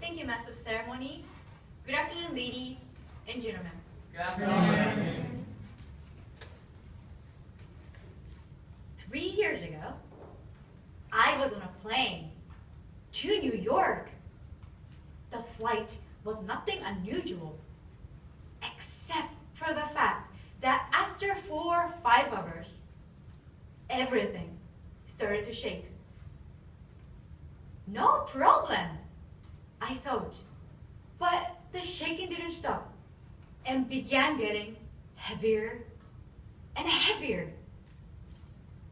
Thank you, Master of Ceremonies. Good afternoon, ladies and gentlemen. Good afternoon. 3 years ago, I was on a plane to New York. The flight was nothing unusual, except for the fact that after 4 or 5 hours, everything started to shake. No problem, I thought. But the shaking didn't stop and began getting heavier and heavier.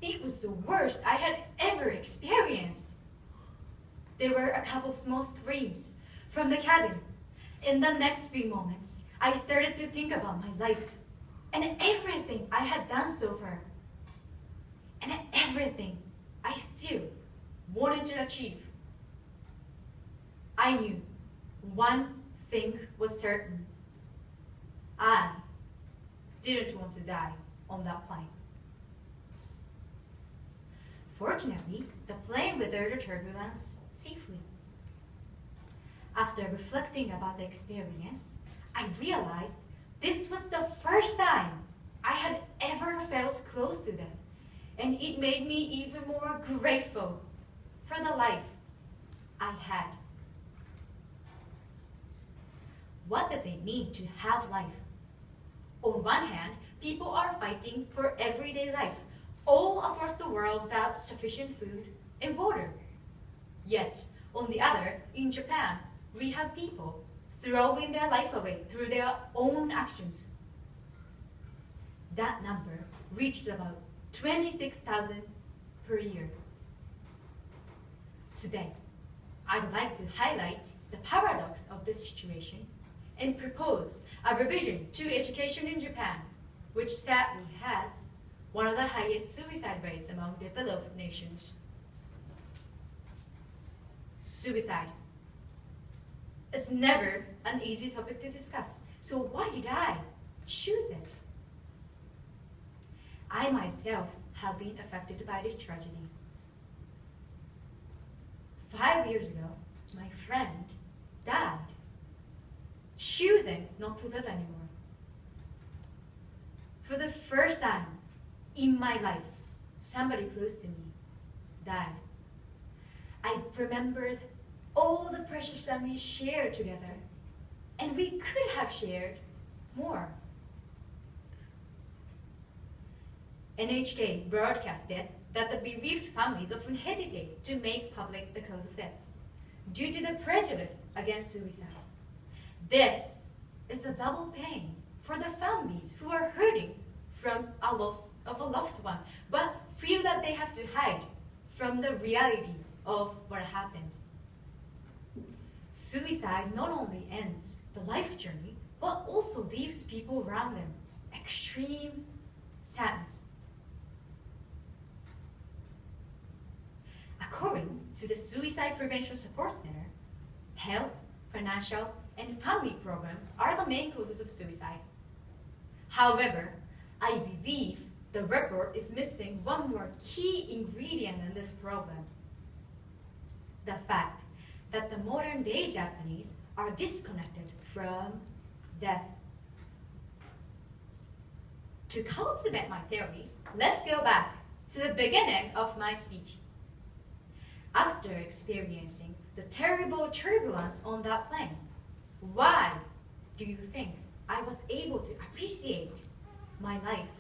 It was the worst I had ever experienced. There were a couple of small screams from the cabin. In the next few moments, I started to think about my life and everything I had done so far, and everything I still wanted to achieve. I knew one thing was certain. I didn't want to die on that plane. Fortunately, the plane weathered the turbulence safely. After reflecting about the experience, I realized this was the first time I had ever felt close to death, and it made me even more grateful for the life I had. What does it mean to have life? On one hand, people are fighting for everyday life all across the world without sufficient food and water. Yet, on the other, in Japan, we have people throwing their life away through their own actions. That number reaches about 26,000 per year. Today, I'd like to highlight the paradox of this situation and propose a revision to education in Japan, which sadly has one of the highest suicide rates among developed nations. Suicide is never an easy topic to discuss, so why did I choose it? I myself have been affected by this tragedy. 5 years ago, my friend died, choosing not to live anymore. For the first time in my life, somebody close to me died. I remembered all the precious time we shared together, and we could have shared more. NHK broadcasted that the bereaved families often hesitate to make public the cause of death due to the prejudice against suicide. This is a double pain for the families who are hurting from a loss of a loved one, but feel that they have to hide from the reality of what happened. Suicide not only ends the life journey, but also leaves people around them extreme sadness. According to the Suicide Prevention Support Center, health, financial, and family programs are the main causes of suicide. However, I believe the report is missing one more key ingredient in this problem: the fact that the modern-day Japanese are disconnected from death. To consummate my theory, let's go back to the beginning of my speech. After experiencing the terrible turbulence on that plane, why do you think I was able to appreciate my life?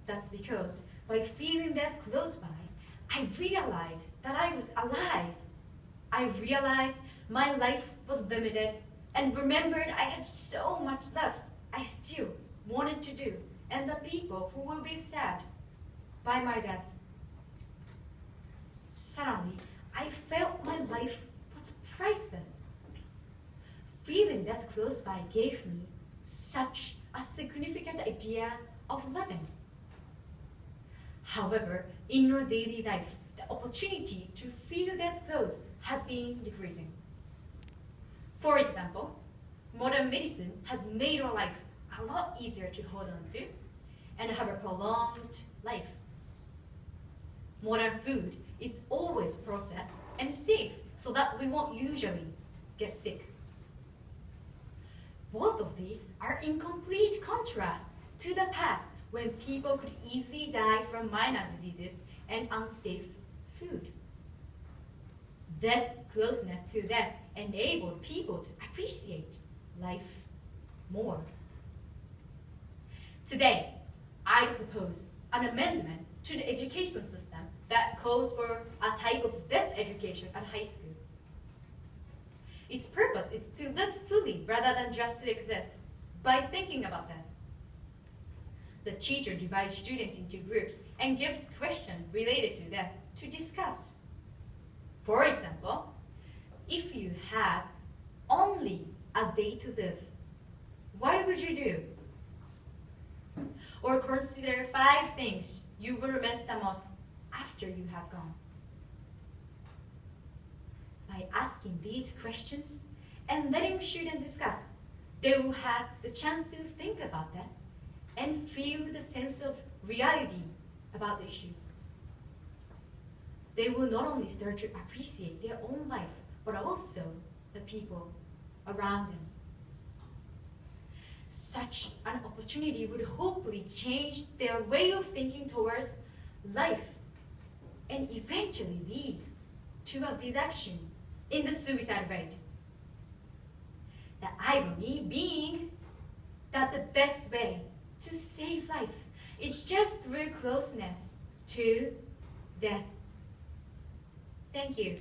That's because by feeling death close by, I realized that I was alive. I realized my life was limited and remembered I had so much left I still wanted to do, and the people who will be sad by my death. Suddenly, I felt my life was priceless. Feeling death close by gave me such a significant idea of living. However, in your daily life, the opportunity to feel death close has been decreasing. For example, modern medicine has made our life a lot easier to hold on to and have a prolonged life. Modern food is always processed and safe so that we won't usually get sick. Both of these are in complete contrast to the past when people could easily die from minor diseases and unsafe food. This closeness to death enabled people to appreciate life more. Today, I propose an amendment to the education system that calls for a type of death education at high school. Its purpose is to live fully rather than just to exist by thinking about death. The teacher divides students into groups and gives questions related to death to discuss. For example, if you had only a day to live, what would you do? Or consider 5 things you will miss the most after you have gone. By asking these questions and letting students discuss, they will have the chance to think about that and feel the sense of reality about the issue. They will not only start to appreciate their own life, but also the people around them. Such an opportunity would hopefully change their way of thinking towards life and eventually lead to a reduction in the suicide rate. The irony being that the best way to save life is just through closeness to death. Thank you.